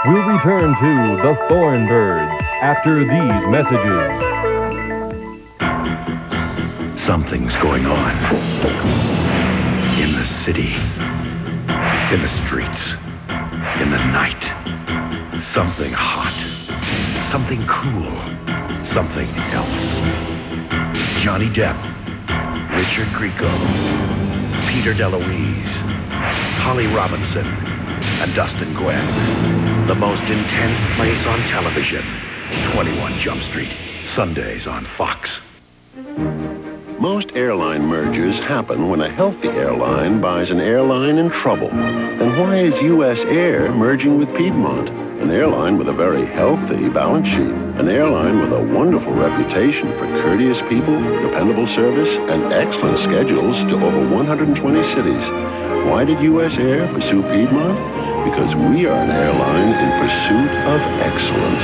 We'll return to the Thorn Birds after these messages. Something's going on. In the city. In the streets. In the night. Something hot. Something cool. Something else. Johnny Depp. Richard Grieco. Peter DeLuise. Holly Robinson. And Dustin Gwynn. The most intense place on television. 21 Jump Street. Sundays on Fox. Most airline mergers happen when a healthy airline buys an airline in trouble. Then why is U.S. Air merging with Piedmont? An airline with a very healthy balance sheet. An airline with a wonderful reputation for courteous people, dependable service, and excellent schedules to over 120 cities. Why did U.S. Air pursue Piedmont? Because we are an airline in pursuit of excellence.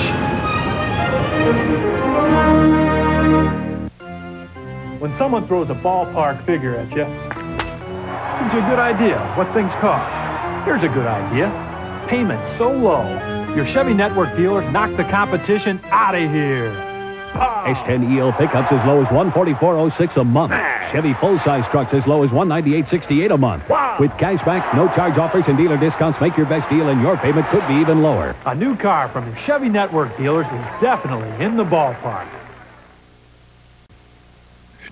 When someone throws a ballpark figure at you, gives you a good idea what things cost. Here's a good idea. Payment so low, your Chevy Network dealers knock the competition out of here. S10 pickups as low as $144.06 a month. Chevy full-size trucks as low as $198.68 a month. Wow. With cashback, no-charge offers, and dealer discounts, make your best deal, and your payment could be even lower. A new car from your Chevy Network dealers is definitely in the ballpark.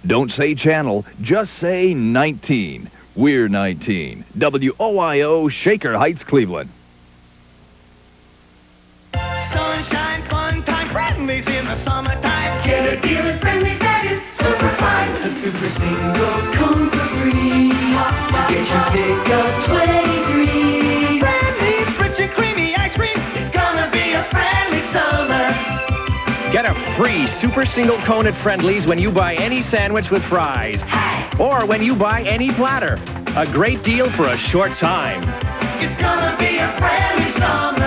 Don't say channel, just say 19. We're 19. WOIO, Shaker Heights, Cleveland. Sunshine, fun time, friendlies in the summertime. Get a deal at Friendlies that is super fine. A super single cone for free. Get your pick of 23. Friendlies, rich and creamy ice cream. It's gonna be a friendly summer. Get a free super single cone at Friendly's when you buy any sandwich with fries. Or when you buy any platter. A great deal for a short time. It's gonna be a friendly summer.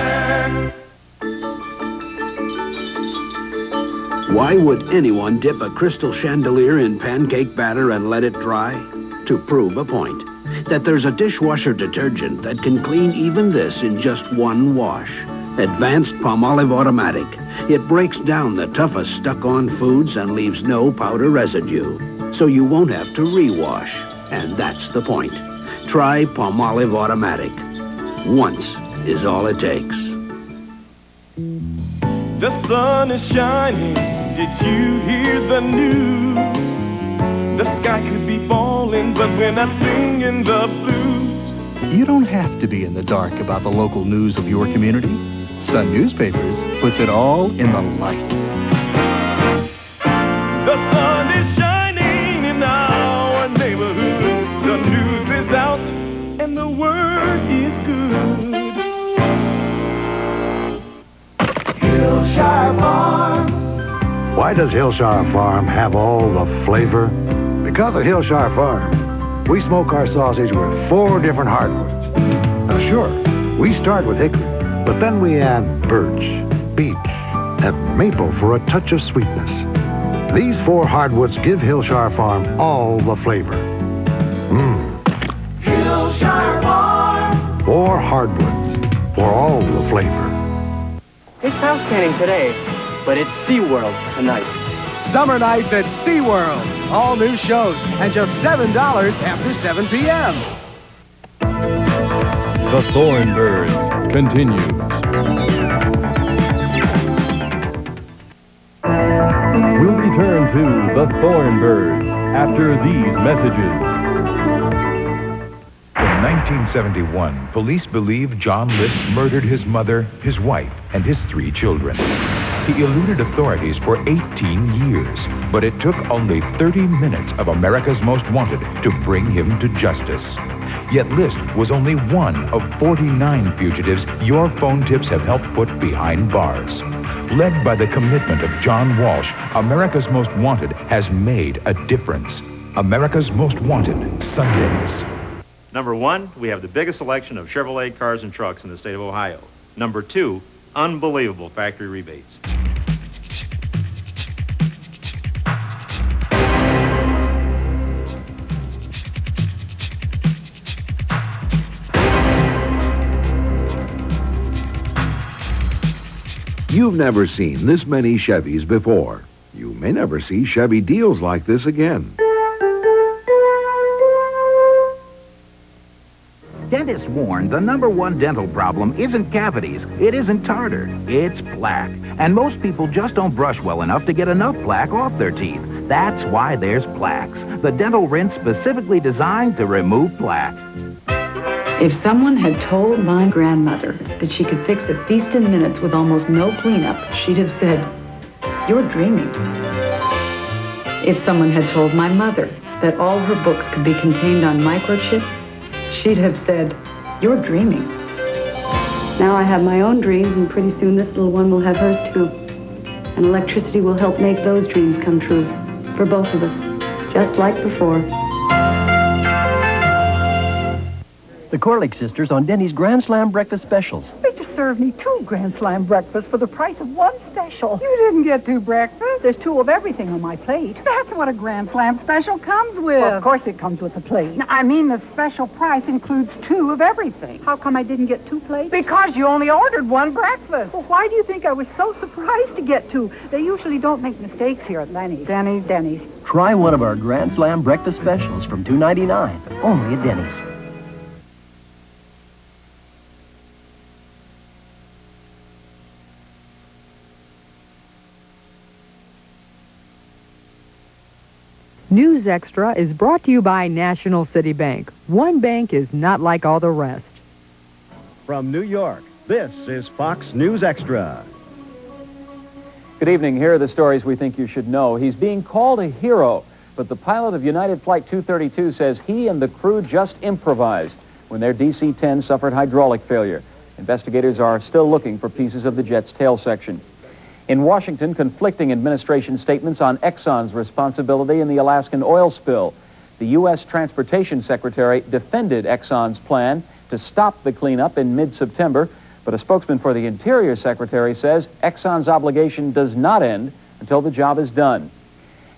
Why would anyone dip a crystal chandelier in pancake batter and let it dry? To prove a point. That there's a dishwasher detergent that can clean even this in just one wash. Advanced Palmolive Automatic. It breaks down the toughest stuck-on foods and leaves no powder residue. So you won't have to rewash. And that's the point. Try Palmolive Automatic. Once is all it takes. The sun is shining. Did you hear the news? The sky could be falling, but we're not singing the blues. You don't have to be in the dark about the local news of your community. Sun Newspapers puts it all in the light. The sun is shining in our neighborhood. The news is out and the word is good. Hillshire Farm. Why does Hillshire Farm have all the flavor? Because at Hillshire Farm, we smoke our sausage with 4 different hardwoods. Now sure, we start with hickory, but then we add birch, beech, and maple for a touch of sweetness. These 4 hardwoods give Hillshire Farm all the flavor. Hillshire Farm. 4 hardwoods for all the flavor. It's house painting today, but it's SeaWorld tonight. Summer nights at SeaWorld. All new shows and just $7 after 7 p.m. The Thorn Birds continues. We'll return to the Thorn Birds after these messages. In 1971, police believe John List murdered his mother, his wife, and his 3 children. He eluded authorities for 18 years, but it took only 30 minutes of America's Most Wanted to bring him to justice. Yet List was only one of 49 fugitives your phone tips have helped put behind bars. Led by the commitment of John Walsh, America's Most Wanted has made a difference. America's Most Wanted, Sundays. Number 1, we have the biggest selection of Chevrolet cars and trucks in the state of Ohio. Number 2, unbelievable factory rebates. You've never seen this many Chevys before. You may never see Chevy deals like this again. Dentists warn the #1 dental problem isn't cavities, it isn't tartar, it's plaque. And most people just don't brush well enough to get enough plaque off their teeth. That's why there's Plax, the dental rinse specifically designed to remove plaque. If someone had told my grandmother that she could fix a feast in minutes with almost no cleanup, she'd have said, "You're dreaming." If someone had told my mother that all her books could be contained on microchips, she'd have said, "You're dreaming." Now I have my own dreams, and pretty soon this little one will have hers too. And electricity will help make those dreams come true for both of us, just like before. The Corlick sisters on Denny's Grand Slam breakfast specials. They just served me 2 Grand Slam breakfasts for the price of 1 special. You didn't get 2 breakfasts. There's 2 of everything on my plate. That's what a Grand Slam special comes with. Well, of course it comes with a plate. I mean, the special price includes 2 of everything. How come I didn't get 2 plates? Because you only ordered 1 breakfast. Well, why do you think I was so surprised to get 2? They usually don't make mistakes here at Denny's. Denny's. Try one of our Grand Slam breakfast specials from $2.99, only at Denny's. News Extra is brought to you by National City Bank. One bank is not like all the rest. From New York, this is Fox News Extra. Good evening. Here are the stories we think you should know. He's being called a hero, but the pilot of United Flight 232 says he and the crew just improvised when their DC-10 suffered hydraulic failure. Investigators are still looking for pieces of the jet's tail section. In Washington, conflicting administration statements on Exxon's responsibility in the Alaskan oil spill. The U.S. Transportation Secretary defended Exxon's plan to stop the cleanup in mid-September, but a spokesman for the Interior Secretary says Exxon's obligation does not end until the job is done.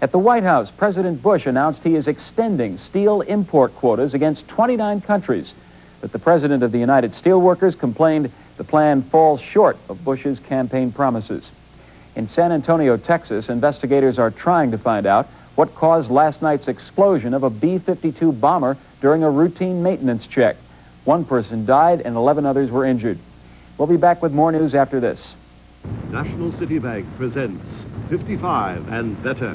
At the White House, President Bush announced he is extending steel import quotas against 29 countries, but the president of the United Steelworkers complained the plan falls short of Bush's campaign promises. In San Antonio, Texas, investigators are trying to find out what caused last night's explosion of a B-52 bomber during a routine maintenance check. 1 person died and 11 others were injured. We'll be back with more news after this. National City Bank presents 55 and Better.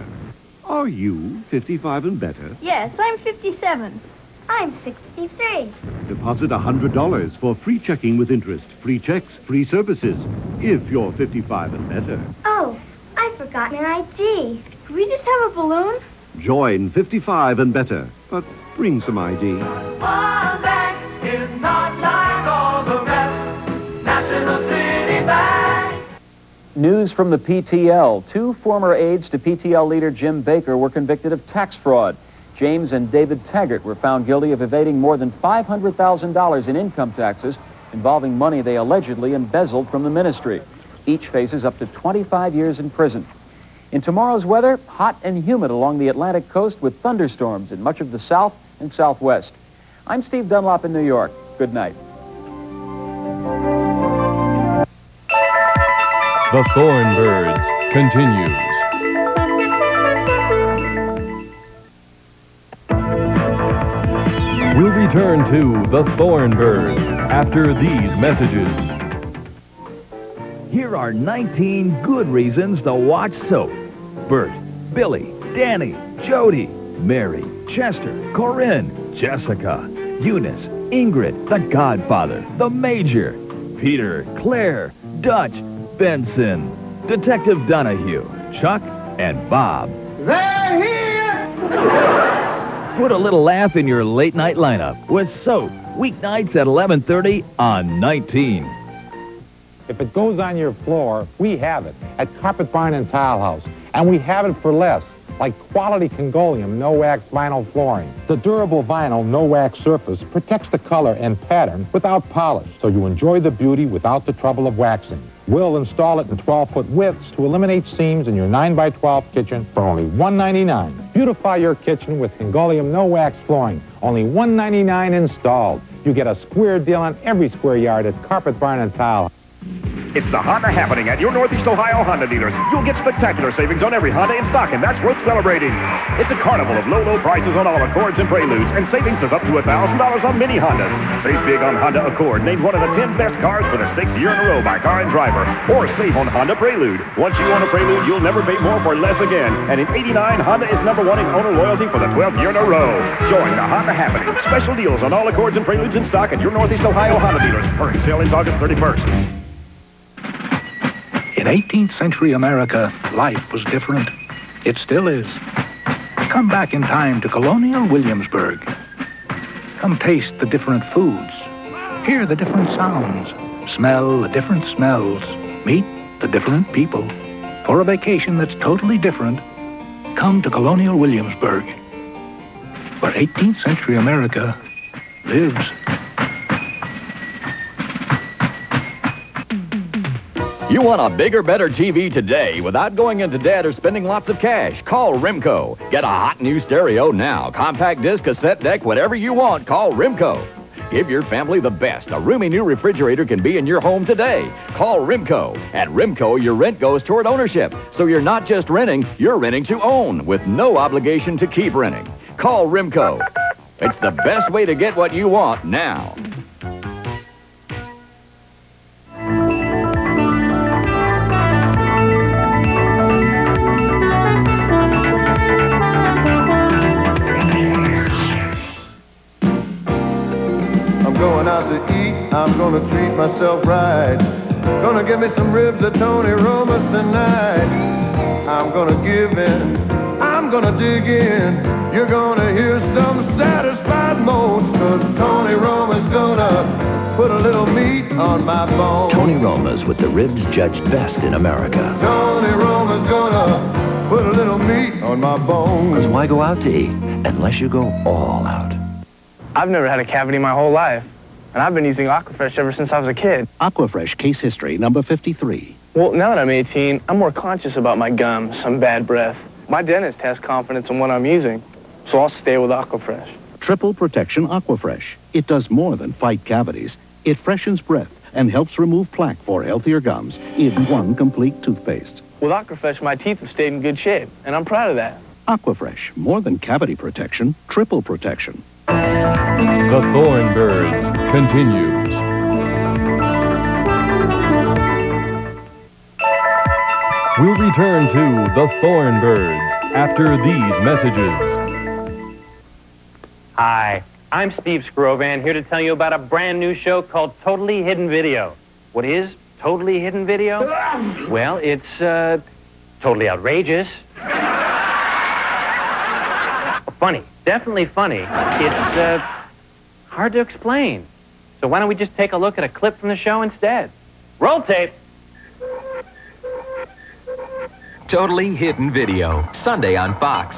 Are you 55 and better? Yes, I'm 57. I'm 63. Deposit $100 for free checking with interest, free checks, free services, if you're 55 and better. Oh, I forgot my ID. Could we just have a balloon? Join 55 and better, but bring some ID. One bank is not like all the rest. National City Bank. News from the PTL. 2 former aides to PTL leader Jim Baker were convicted of tax fraud. James and David Taggart were found guilty of evading more than $500,000 in income taxes involving money they allegedly embezzled from the ministry. Each faces up to 25 years in prison. In tomorrow's weather, hot and humid along the Atlantic coast with thunderstorms in much of the south and southwest. I'm Steve Dunlop in New York. Good night. The Thorn Birds continues. We'll return to The Thorn Birds after these messages. Here are 19 good reasons to watch soap. Bert, Billy, Danny, Jody, Mary, Chester, Corinne, Jessica, Eunice, Ingrid, The Godfather, The Major, Peter, Claire, Dutch, Benson, Detective Donahue, Chuck, and Bob. They're here! Put a little laugh in your late night lineup with soap. Weeknights at 11:30 on 19. If it goes on your floor, we have it at Carpet Barn and Tile House. And we have it for less, like quality Congolium no-wax vinyl flooring. The durable vinyl no-wax surface protects the color and pattern without polish, so you enjoy the beauty without the trouble of waxing. We'll install it in 12-foot widths to eliminate seams in your 9x12 kitchen for only $1.99. Beautify your kitchen with Congolium no-wax flooring, only $1.99 installed. You get a square deal on every square yard at Carpet Barn and Tile. It's the Honda happening at your Northeast Ohio Honda dealers. You'll get spectacular savings on every Honda in stock, and that's worth celebrating. It's a carnival of low prices on all Accords and Preludes, and savings of up to $1,000 on many Hondas. Save big on Honda Accord, named one of the 10 best cars for the 6th year in a row by Car and Driver. Or save on Honda Prelude. Once you own a Prelude, you'll never pay more for less again. And in '89, Honda is #1 in owner loyalty for the 12th year in a row. Join the Honda happening. Special deals on all Accords and Preludes in stock at your Northeast Ohio Honda dealers. Hurry, sale ends August 31st. In 18th century America, life was different. It still is. Come back in time to Colonial Williamsburg. Come taste the different foods. Hear the different sounds. Smell the different smells. Meet the different people. For a vacation that's totally different, come to Colonial Williamsburg, where 18th century America lives. You want a bigger, better TV today without going into debt or spending lots of cash? Call Remco. Get a hot new stereo now. Compact disc, cassette deck, whatever you want, call Remco. Give your family the best. A roomy new refrigerator can be in your home today. Call Remco. At Remco, your rent goes toward ownership. So you're not just renting, you're renting to own with no obligation to keep renting. Call Remco. It's the best way to get what you want now. Going out to eat, I'm gonna treat myself right. Gonna get me some ribs at Tony Roma's tonight. I'm gonna give in, I'm gonna dig in. You're gonna hear some satisfied moans, 'cause Tony Roma's gonna put a little meat on my bone. Tony Roma's with the ribs judged best in America. Tony Roma's gonna put a little meat on my bone. 'Cause why go out to eat unless you go all out? I've never had a cavity my whole life, and I've been using Aquafresh ever since I was a kid. Aquafresh case history number 53. Well, now that I'm 18, I'm more conscious about my gums, some bad breath. My dentist has confidence in what I'm using, so I'll stay with Aquafresh. Triple Protection Aquafresh. It does more than fight cavities. It freshens breath and helps remove plaque for healthier gums in one complete toothpaste. With Aquafresh, my teeth have stayed in good shape, and I'm proud of that. Aquafresh, more than cavity protection, triple protection. The Thorn Birds continues. We'll return to The Thorn Birds after these messages. Hi, I'm Steve Scrovan, here to tell you about a brand new show called Totally Hidden Video. What is Totally Hidden Video? Well, it's totally outrageous. Funny, definitely funny. It's hard to explain. So why don't we just take a look at a clip from the show instead? Roll tape. Totally Hidden Video, Sunday on Fox.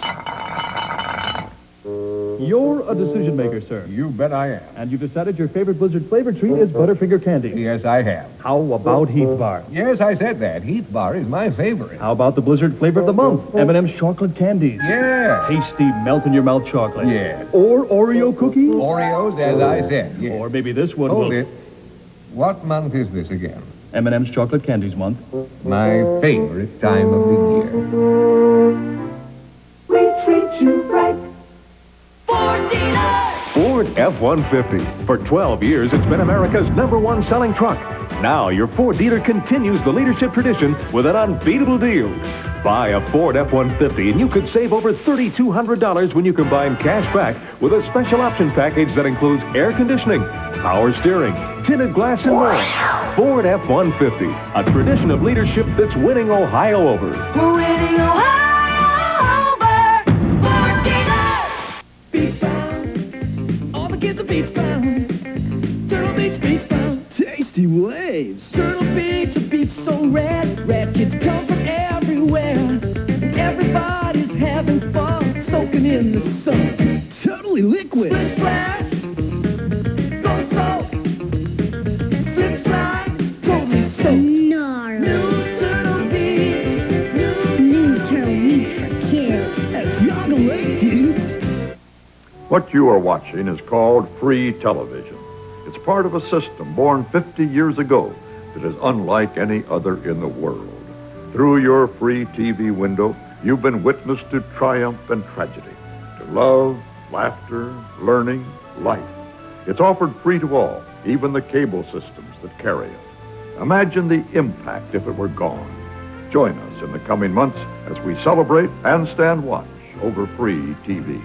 You're a decision maker, sir. You bet I am. And you've decided your favorite Blizzard flavor treat is Butterfinger candy. Yes, I have. How about Heath Bar? Yes, I said that. Heath Bar is my favorite. How about the Blizzard flavor of the month? M&M's chocolate candies. Yeah. Tasty melt-in-your-mouth chocolate. Yeah. Or Oreo cookies. Oreos, as I said. Yeah. Or maybe this one Hold will... it. What month is this again? M&M's chocolate candies month. My favorite time of the year. We treat you right. Ford dealers! Ford F-150. For 12 years, it's been America's #1 selling truck. Now, your Ford dealer continues the leadership tradition with an unbeatable deal. Buy a Ford F-150 and you could save over $3,200 when you combine cash back with a special option package that includes air conditioning, power steering, tinted glass, and more. Ford F-150, a tradition of leadership that's winning Ohio over. We're winning Ohio over. Ford dealers! Beach bound. All the kids are beach bound. Turtle Beach, beach bound. Tasty waves. Turtle Beach, a beach so red. Red kids come from everywhere. And everybody's having fun, soaking in the sun. Totally liquid. Splish splash. Go soak. Slip slide. Totally soaked. New Turtle Beach. New Turtle Beach for kids. That's Geauga Lake, dudes. What you are watching is called free television. It's part of a system born 50 years ago that is unlike any other in the world. Through your free TV window, you've been witness to triumph and tragedy, to love, laughter, learning, life. It's offered free to all, even the cable systems that carry it. Imagine the impact if it were gone. Join us in the coming months as we celebrate and stand watch over free TV.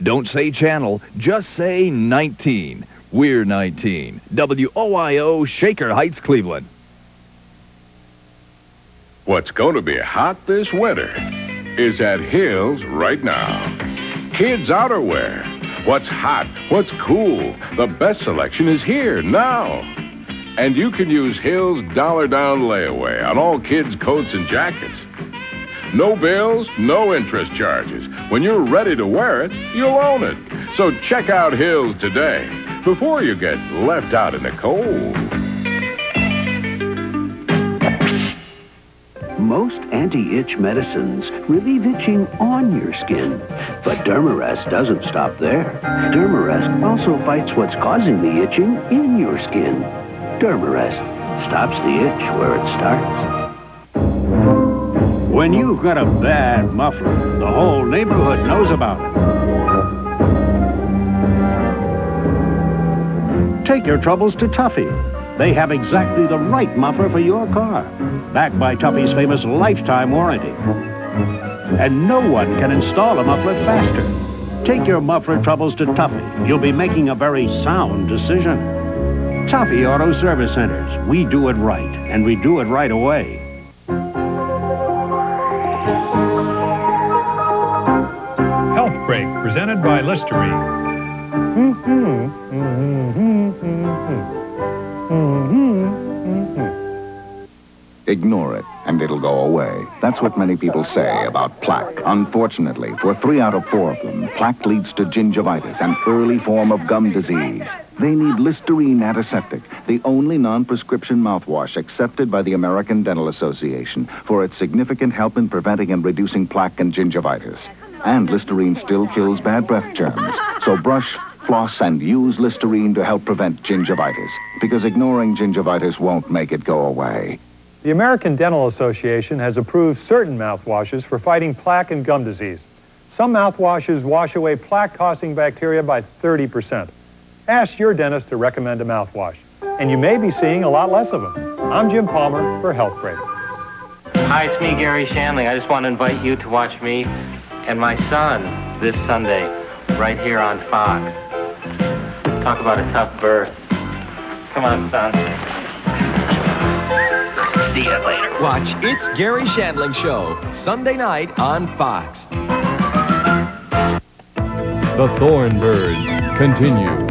Don't say channel, just say 19. We're 19. WOIO, Shaker Heights, Cleveland. What's going to be hot this winter is at Hills right now. Kids outerwear. What's hot, what's cool, the best selection is here now. And you can use Hills dollar down layaway on all kids' coats and jackets. No bills, no interest charges. When you're ready to wear it, you'll own it. So check out Hills today before you get left out in the cold. Most anti-itch medicines relieve itching on your skin, but Dermarest doesn't stop there. Dermarest also fights what's causing the itching in your skin. Dermarest stops the itch where it starts. When you've got a bad muffler, the whole neighborhood knows about it. Take your troubles to Tuffy. They have exactly the right muffler for your car, backed by Tuffy's famous lifetime warranty. And no one can install a muffler faster. Take your muffler troubles to Tuffy. You'll be making a very sound decision. Tuffy Auto Service Centers. We do it right, and we do it right away. Health Break, presented by Listerine. Ignore it, and it'll go away. That's what many people say about plaque. Unfortunately, for 3 out of 4 of them, plaque leads to gingivitis, an early form of gum disease. They need Listerine Antiseptic, the only non-prescription mouthwash accepted by the American Dental Association for its significant help in preventing and reducing plaque and gingivitis. And Listerine still kills bad breath germs. So brush, floss, and use Listerine to help prevent gingivitis, because ignoring gingivitis won't make it go away. The American Dental Association has approved certain mouthwashes for fighting plaque and gum disease. Some mouthwashes wash away plaque-causing bacteria by 30%. Ask your dentist to recommend a mouthwash, and you may be seeing a lot less of them. I'm Jim Palmer for Health Break. Hi, it's me, Gary Shandling. I just want to invite you to watch me and my son this Sunday, right here on Fox. Talk about a tough birth. Come on, son. See you later. Watch It's Gary Shandling Show, Sunday night on Fox. The Thorn Birds continues.